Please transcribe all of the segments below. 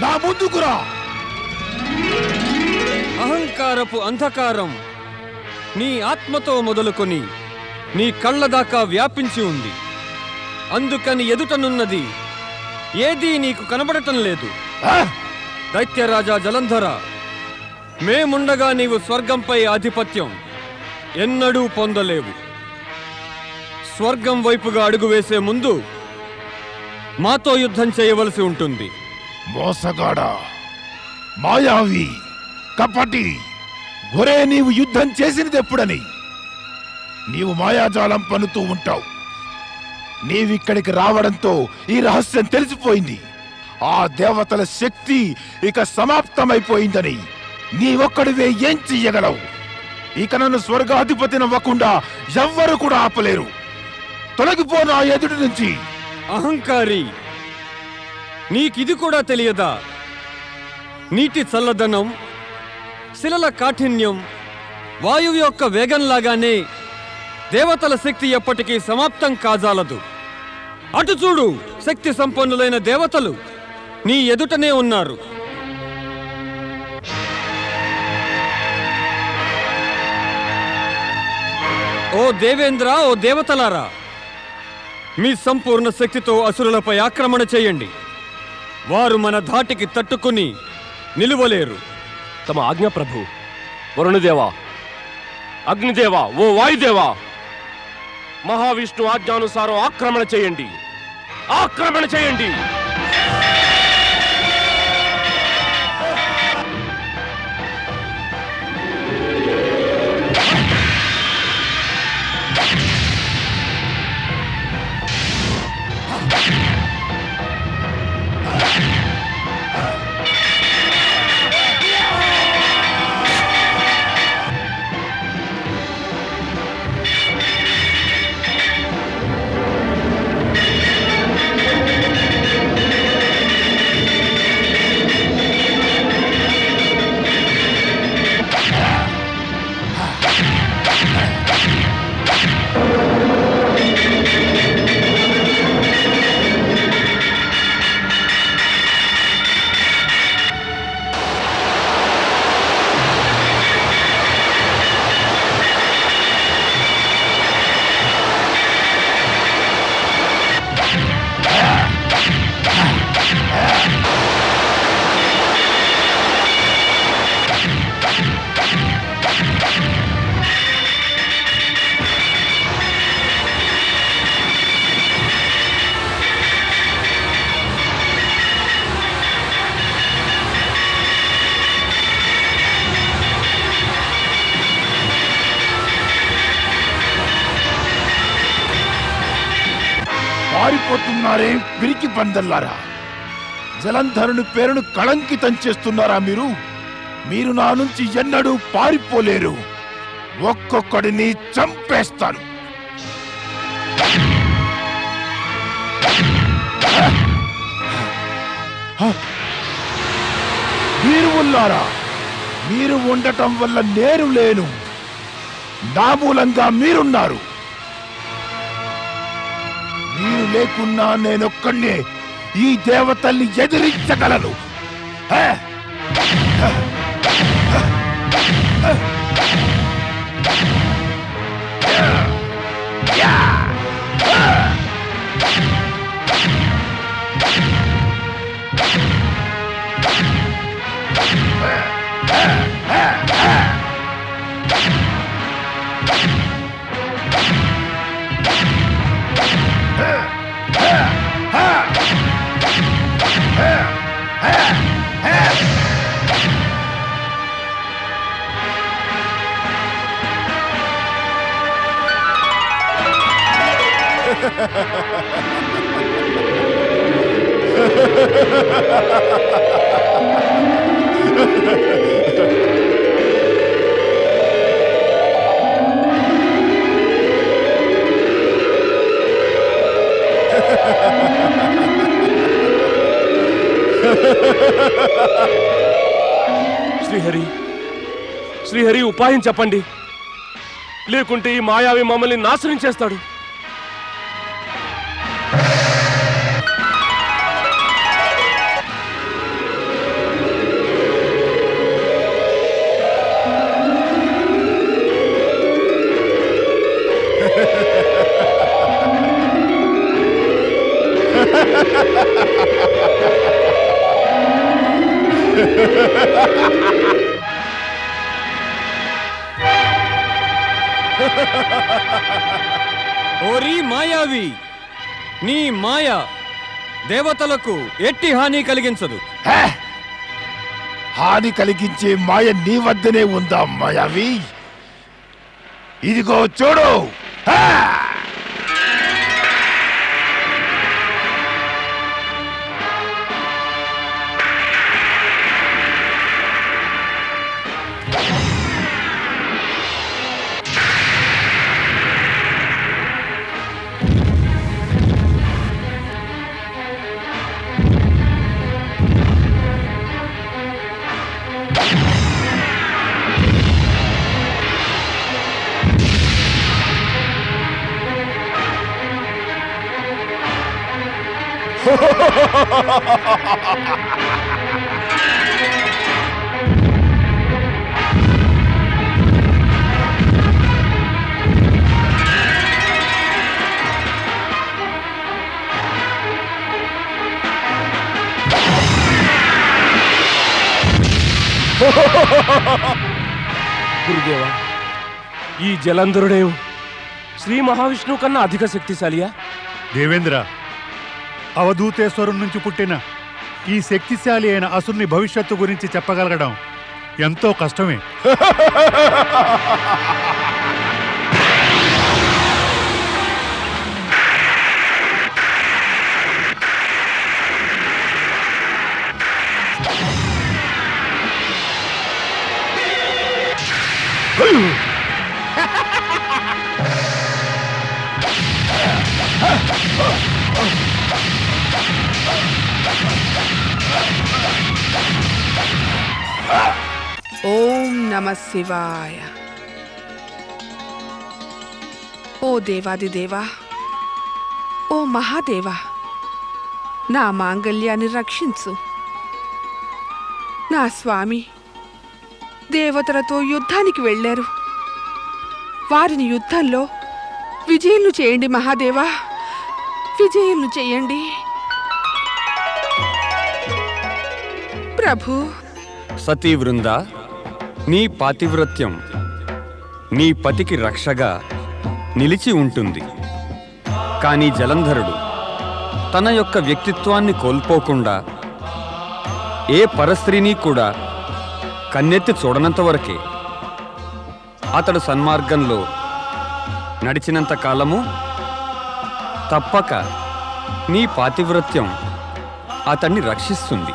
నా ముందుకురా. అహంకారపు అంధకారం నీ ఆత్మతో మొదలుకొని నీ కళ్ళ దాకా వ్యాపించి ఉంది. అందుకని ఎదుటనున్నది ఏదీ నీకు కనబడటం లేదు. దైత్యరాజా జలంధర, మేముండగా నీవు స్వర్గంపై ఆధిపత్యం ఎన్నడూ పొందలేవు. స్వర్గం వైపుగా అడుగు వేసే ముందు మాతో యుద్ధం చేయవలసి ఉంటుంది. మోసగాడా, మాయావి, కపటి, ఒరే నీవు యుద్ధం చేసినది ఎప్పుడని? నీవు మాయాజాలం పన్నుతూ ఉంటావు. నీవిక్కడికి రావడంతో ఈ రహస్యం తెలిసిపోయింది. ఆ దేవతల శక్తి ఇక సమాప్తమైపోయిందని నీవొక్కడివే ఏం చెయ్యగలవు? ఇక నన్ను స్వర్గాధిపతినవ్వకుండా ఎవ్వరు కూడా ఆపలేరు. తొలగిపో నా ఎదుటి నుంచి. అహంకారి, నీకిది కూడా తెలియదా? నీటి చల్లదనం, శిలల కాఠిన్యం, వాయువు యొక్క వేగంలాగానే దేవతల శక్తి ఎప్పటికీ సమాప్తం కాజాలదు. అటు చూడు, శక్తి సంపన్నులైన దేవతలు నీ ఎదుటనే ఉన్నారు. ఓ దేవేంద్ర, ఓ దేవతలారా, మీ సంపూర్ణ శక్తితో అసురులపై ఆక్రమణ చేయండి. వారు మన ధాటికి తట్టుకుని నిలువలేరు. తమ ఆజ్ఞ ప్రభు. వరుణదేవా, అగ్నిదేవా, ఓ వాయుదేవా, మహావిష్ణు ఆజ్ఞానుసారం ఆక్రమణ చేయండి. ఆక్రమణ చేయండి. పారిపోతున్నారే పిరికి పందల్లారా! జలంధరుని పేరును కళంకితం చేస్తున్నారా మీరు? మీరు నా నుంచి ఎన్నడూ పారిపోలేరు. ఒక్కొక్కడిని చంపేస్తాను. మీరు ఉన్నారా? మీరు ఉండటం వల్ల నేను లేను. నా మూలంగా మీరున్నారు. మీరు లేకున్నా నేనొక్కడే ఈ దేవతల్ని ఎదిరించగలను. శ్రీహరి, శ్రీహరి, ఉపాయం చెప్పండి. లేకుంటే ఈ మాయావి మమ్మల్ని నాశనం చేస్తాడు. ఓరి మాయావి, నీ మాయ దేవతలకు ఎట్టి హాని కలిగించదు. హే! హాని కలిగించే మాయ నీ వద్దనే ఉందా మాయావి? ఇదిగో చూడు. హే! గురుదేవా, ఈ జలంధరుడే శ్రీ మహావిష్ణువు కన్నా అధిక శక్తిశాలియా? దేవేంద్ర, అవధూతేశ్వరం నుంచి పుట్టిన ఈ శక్తిశాలి అయిన అసురుని భవిష్యత్తు గురించి చెప్పగలగడం ఎంతో కష్టమే. ఓం నమ శివాయ. ఓ దేవాదిదేవా, ఓ మహాదేవా, నా మాంగళ్యాన్ని రక్షించు. నా స్వామి దేవతలతో యుద్ధానికి వెళ్ళారు. వారిని యుద్ధంలో విజయులు చేయండి మహాదేవా, విజయులు చేయండి ప్రభు. సతీ వృంద, నీ పాతివ్రత్యం నీ పతికి రక్షగా నిలిచి ఉంటుంది. కానీ జలంధరుడు తన యొక్క వ్యక్తిత్వాన్ని కోల్పోకుండా ఏ పరస్త్రీని కూడా కన్నెత్తి చూడనంత వరకే అతడు సన్మార్గంలో నడిచినంత కాలము తప్పక నీ పాతివ్రత్యం అతన్ని రక్షిస్తుంది.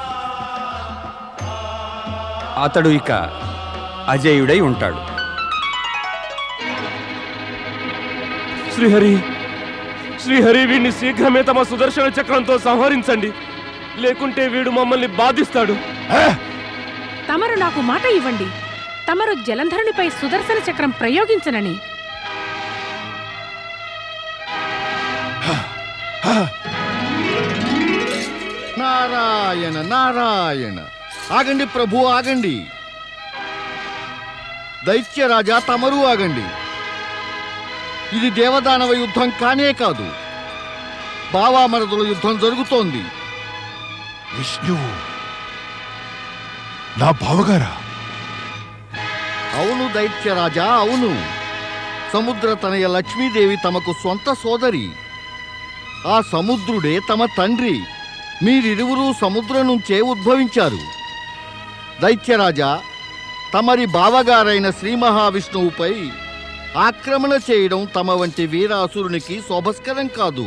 అతడు ఇక అజేయుడై ఉంటాడు. శ్రీహరి, శ్రీహరి, వీడిని శీఘ్రమే తమ సుదర్శన చక్రంతో సంహరించండి, లేకుంటే వీడు మమ్మల్ని బాధిస్తాడు. తమరు నాకు మాట ఇవ్వండి, తమరు జలంధరునిపై సుదర్శన చక్రం ప్రయోగించనని. నారాయణ నారాయణ. ఆగండి ప్రభు, ఆగండి. దైత్యరాజా, తమరు ఆగండి. ఇది దేవదానవ యుద్ధం కానే కాదు, బావామరదుల యుద్ధం జరుగుతోంది. విష్ణువు నా బావగారా? అవును దైత్యరాజా, అవును. సముద్ర తనయ లక్ష్మీదేవి తమకు సొంత సోదరి. ఆ సముద్రుడే తమ తండ్రి. మీరిరువురూ సముద్రం నుంచే ఉద్భవించారు. దైత్యరాజా, తమరి బావగారైన శ్రీ మహావిష్ణువుపై ఆక్రమణ చేయడం తమ వంటి వీరాసురునికి శోభస్కరం కాదు.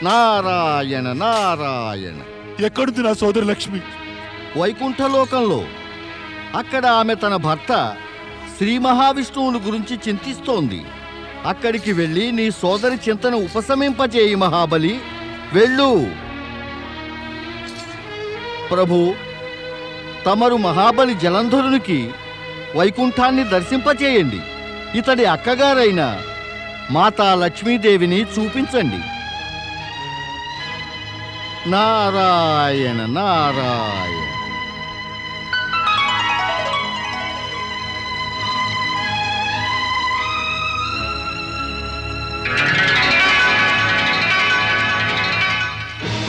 నారాయణ నారాయణ. ఎక్కడుంది నా సోదరి లక్ష్మి? వైకుంఠలోకంలో. అక్కడ ఆమె తన భర్త శ్రీ మహావిష్ణువుని గురించి చింతిస్తోంది. అక్కడికి వెళ్ళి నీ సోదరి చింతన ఉపశమింపచేయి మహాబలి, వెళ్ళు. ప్రభు, తమరు మహాబలి జలంధరునికి వైకుంఠాన్ని దర్శింపచేయండి. ఇతడి అక్కగారైన మాతా లక్ష్మీదేవిని చూపించండి. నారాయణ నారాయణ.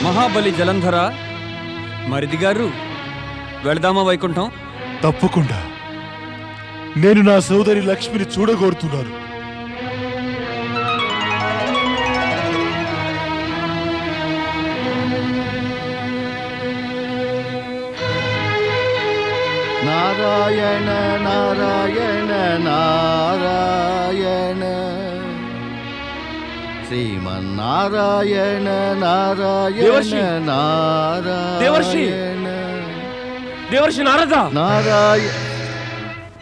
మహాబలి జలంధర, మరిది గారు, వెళదామా వైకుంఠం? తప్పకుండా. నేను నా సోదరి లక్ష్మిని చూడగోరుతున్నాను. నారాయణ నారాయణ నారాయణ శ్రీమన్నారాయణ దేవర్షి! నారాయణ దేవర్షి! దేవర్షి నారద!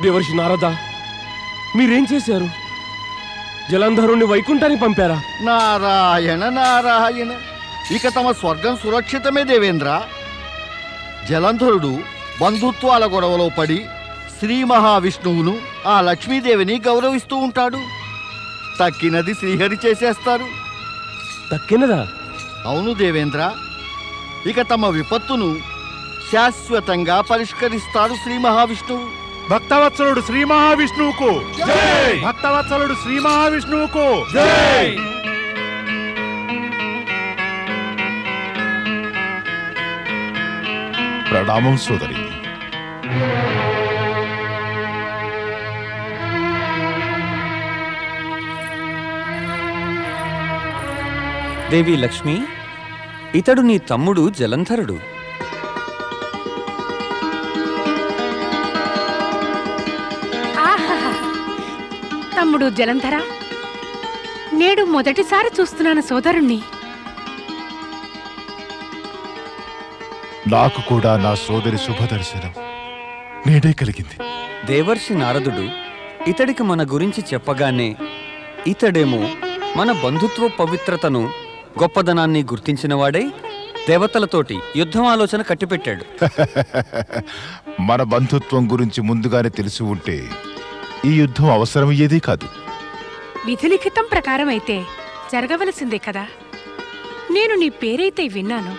దేవర్షి నారద, మీరేం చేశారు? జలంధరుణ్ణి వైకుంఠానికి పంపారా? నారాయణ నారాయణ, ఇక తమ స్వర్గం సురక్షితమే దేవేంద్ర. జలంధరుడు బంధుత్వాల గొడవలో పడి శ్రీ మహావిష్ణువును ఆ లక్ష్మీదేవిని గౌరవిస్తూ ఉంటాడు. తక్కినది శ్రీహరి చేసేస్తారు. తక్కినదా? అవును దేవేంద్ర, ఇక తమ విపత్తును శాశ్వతంగా పరిష్కరిస్తాడు శ్రీ మహావిష్ణువు. భక్తవత్సలుడు శ్రీ మహావిష్ణువుకు జై! భక్తవత్సలుడు శ్రీ మహావిష్ణువుకు జై! ప్రణామం సోదరి. దేవి లక్ష్మి, ఇతడు నీ తమ్ముడు జలంధరుడు. ఆహాహా! తమ్ముడు జలంధర, నేడు మొదటిసారి చూస్తున్నాను సోదరుణ్ణి. నాకు కూడా నా సోదరి శుభదర్శనం నేడే కలిగింది. దేవర్షి నారదుడు ఇతడికి మన గురించి చెప్పగానే ఇతడేమో మన బంధుత్వ పవిత్రతను, గొప్పదనాన్ని గుర్తించినవాడై దేవతలతోటి యుద్ధం ఆలోచన కట్టిపెట్టాడు. మన బంధుత్వం గురించి ముందుగానే తెలిసి ఉంటే ఈ యుద్ధం అవసరమయ్యేది కాదు. విధిలిఖితం ప్రకారం అయితే జరగవలసిందే కదా. నేను నీ పేరైతే విన్నాను,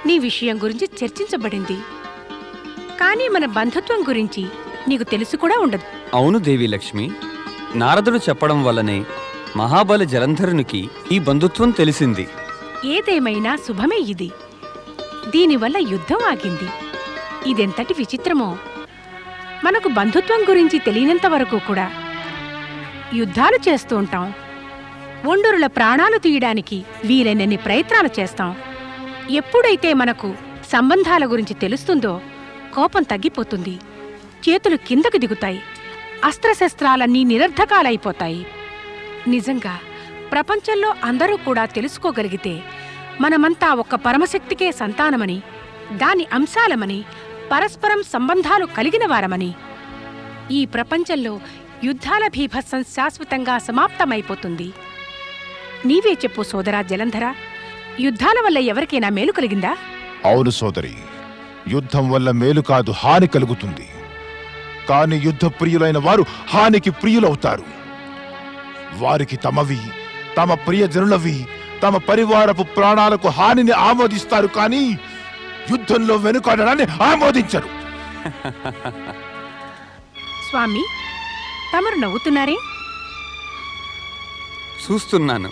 నీ విషయం గురించి చర్చించబడింది, కానీ మన బంధుత్వం గురించి నీకు తెలుసు కూడా ఉండదు. అవును దేవి లక్ష్మి, నారదుడు చెప్పడం వల్లనే మహాబలి జలంధరునికి ఈ బంధుత్వం తెలిసింది. ఏదేమైనా శుభమే ఇది. దీనివల్ల యుద్ధం ఆగింది. ఇదెంతటి విచిత్రమో. మనకు బంధుత్వం గురించి తెలియనంత వరకు కూడా యుద్ధాలు చేస్తూ ఉంటాం. ఒండరుల ప్రాణాలు తీయడానికి వీలైనన్ని ప్రయత్నాలు చేస్తాం. ఎప్పుడైతే మనకు సంబంధాల గురించి తెలుస్తుందో కోపం తగ్గిపోతుంది, చేతులు కిందకు దిగుతాయి, అస్త్రశస్త్రాలన్నీ నిరర్ధకాలైపోతాయి. నిజంగా ప్రపంచంలో అందరూ కూడా తెలుసుకోగలిగితే మనమంతా ఒక్క పరమశక్తికే సంతానమని, దాని అంశాలమని, పరస్పరం సంబంధాలు కలిగిన వారమని, ఈ ప్రపంచంలో యుద్ధాల భీభత్సం శాశ్వతంగా సమాప్తమైపోతుంది. నీవే చెప్పు సోదరా జలంధర, యుద్ధాల వల్ల ఎవరికైనా మేలు కలిగిందా? అవును సోదరి, యుద్ధం వల్ల మేలు కాదు, హాని కలుగుతుంది. కాని యుద్ధ ప్రియులైన వారు హానికి ప్రియులవుతారు. వారికి తమవి, తమ ప్రియజనులవి, తమ పరివారపు ప్రాణాలకు హానిని ఆమోదిస్తారు, కానీ యుద్ధంలో వెనుకాడడాన్ని ఆమోదించరు. స్వామి, తమరు నవ్వుతున్నారే? చూస్తున్నాను.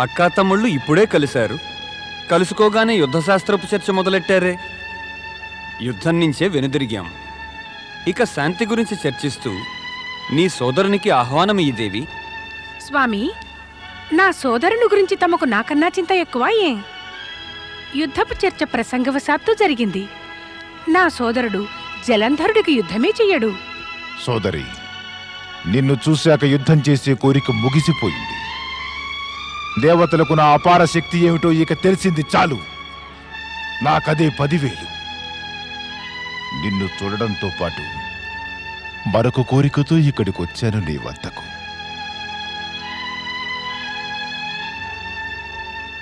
అక్కా తమ్ముళ్ళు ఇప్పుడే కలిశారు. కలుసుకోగానే యుద్ధశాస్త్రపు చర్చ మొదలెట్టారే. యుద్ధం నుంచే వెనుదిరిగాం. ఇక శాంతి గురించి చర్చిస్తూ నీ సోదరునికి ఆహ్వానమియ్యి దేవి. స్వామి, నా సోదరుని గురించి తమకు నాకన్నా చింత ఎక్కువ ఏం? యుద్ధపు చర్చ ప్రసంగవశాత్తు జరిగింది. నా సోదరుడు జలంధరుడికి యుద్ధమే చెయ్యడు. సోదరి, నిన్ను చూశాక యుద్ధం చేసే కోరిక ముగిసిపోయింది. దేవతలకు నా అపార శక్తి ఏమిటో ఇక తెలిసింది చాలు. నాకదే 10,000. నిన్ను చూడడంతో పాటు మరొక కోరికతో ఇక్కడికి వచ్చాను నీ వద్దకు.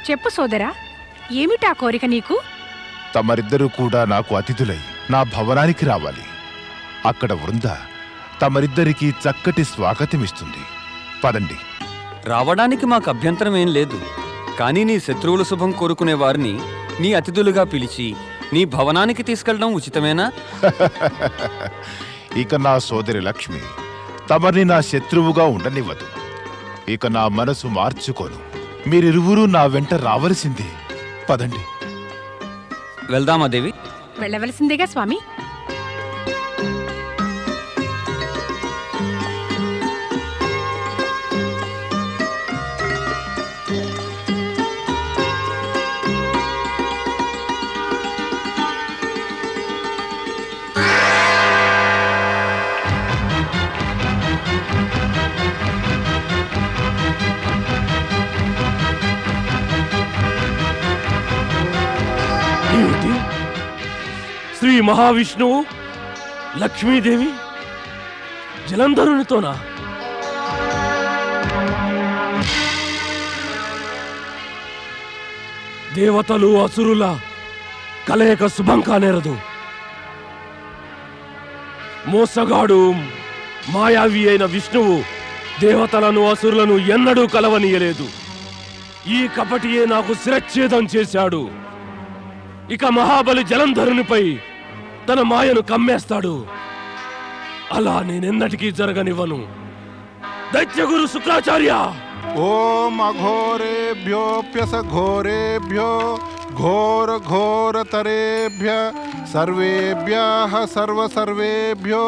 చెప్పు సోదరా, ఏమిటా కోరిక నీకు? తమరిద్దరూ కూడా నాకు అతిథులై నా భవనానికి రావాలి. అక్కడ వృంద తమరిద్దరికీ చక్కటి స్వాగతమిస్తుంది. పదండి. రావడానికి మాకు అభ్యంతరం ఏం లేదు. కానీ నీ శత్రువుల శుభం కోరుకునే వారిని నీ అతిథులుగా పిలిచి నీ భవనానికి తీసుకెళ్ళడం ఉచితమేనా? ఇక నా సోదరి లక్ష్మి తమరిని నా శత్రువుగా ఉండనివ్వదు. ఇక నా మనసు మార్చుకోను. మీరిరువురూ నా వెంట రావలసిందే. పదండి. వెళ్దామా దేవి? వెళ్ళవలసిందేగా స్వామి. శ్రీ మహావిష్ణువు లక్ష్మీదేవి జలంధరునితోనా? దేవతలు అసురుల కలయిక శుభం కానేరదు. మోసగాడు మాయావి అయిన విష్ణువు దేవతలను అసురులను ఎన్నడూ కలవనీయలేదు. ఈ కపటియే నాకు శిరచ్ఛేదం చేశాడు. ఇక మహాబలి జలంధరునిపై తన మాయను కమ్మేస్తాడు. అలా నేనెన్నటికీ జరగనివ్వను. దైత్యగురు శుక్రాచార్య! ఓం అఘోరేభ్యోప్యస ఘోరేభ్యో ఘోర ఘోరతరేభ్య సర్వేభ్యః సర్వేభ్యో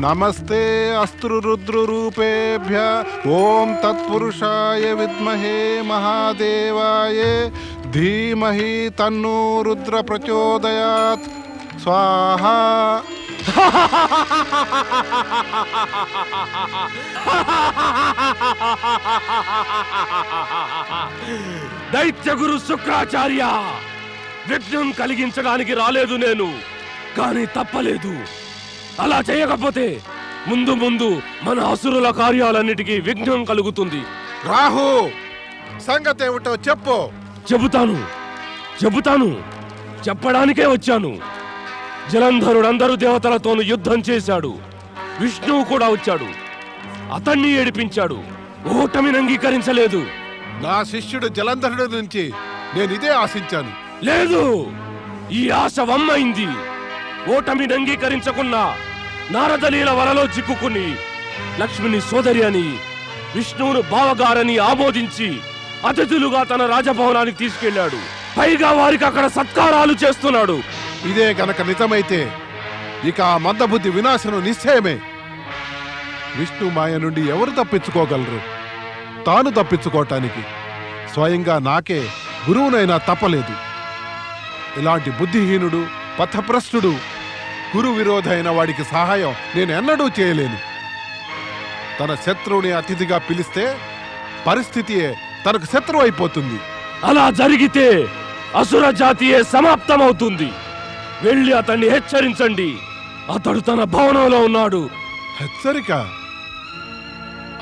నమస్తే అస్త్రురుద్రరూపేభ్య. ఓం తత్పురుషాయ విద్మహే మహాదేవాయ ధీమహి తన్నో రుద్ర ప్రచోదయాత్. స్వాహా. దైత్యగురు శుక్రాచార్య, విఘ్నం కలిగించడానికి రాలేదు నేను, కానీ తప్పలేదు. అలా చేయకపోతే ముందు ముందు మన అసురుల కార్యాలన్నిటికీ విఘ్నం కలుగుతుంది. రాహు, సంగతి ఏమిటో చెప్పు. చెబుతాను, చెప్పడానికే వచ్చాను. జలంధరుడు అందరూ దేవతలతోనూ యుద్ధం చేశాడు. విష్ణువు కూడా వచ్చాడు, అతన్ని ఏడిపించాడు. ఓటమిని అంగీకరించలేదు. నా శిష్యుడు జలంధరుడి నుంచి నేనిదే ఆశించాను. లేదు, ఈ ఆశ వమ్మైంది. ఓటమిని అంగీకరించకున్నా నారదలీల వలలో చిక్కుకుని లక్ష్మిని సోదరి అని, విష్ణువును బావగారని ఆమోదించి అతిథులుగా తన రాజభవనానికి తీసుకెళ్లాడు. పైగా వారికి అక్కడ సత్కారాలు చేస్తున్నాడు. ఇదే గనక నిజమైతే ఇక ఆ మందబుద్ధి వినాశనం నిశ్చయమే. విష్ణు మాయ నుండి ఎవరు తప్పించుకోగలరు? తాను తప్పించుకోవటానికి స్వయంగా నాకే గురువునైనా తప్పలేదు. ఇలాంటి బుద్ధిహీనుడు, పథభ్రష్టుడు, గురు విరోధ అయిన వాడికి సహాయం నేను ఎన్నడూ చేయలేను. తన శత్రువుని అతిథిగా పిలిస్తే పరిస్థితియే తనకు శత్రువు అయిపోతుంది. అలా జరిగితే అసుర జాతియే సమాప్తమవుతుంది. వెళ్ళి అతన్ని హెచ్చరించండి. అతడు తన భవనంలో ఉన్నాడు. హెచ్చరిక?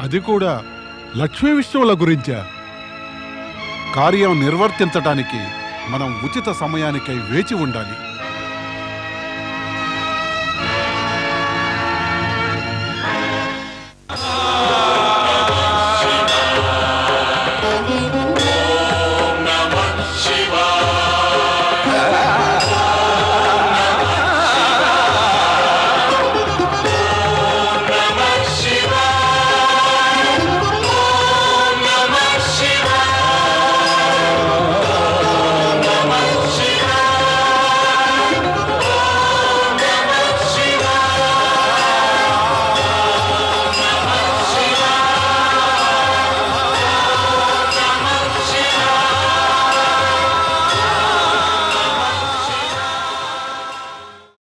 అది కూడా లక్ష్మీ విష్ణువుల గురించా? కార్యం నిర్వర్తించటానికి మనం ఉచిత సమయానికై వేచి ఉండాలి.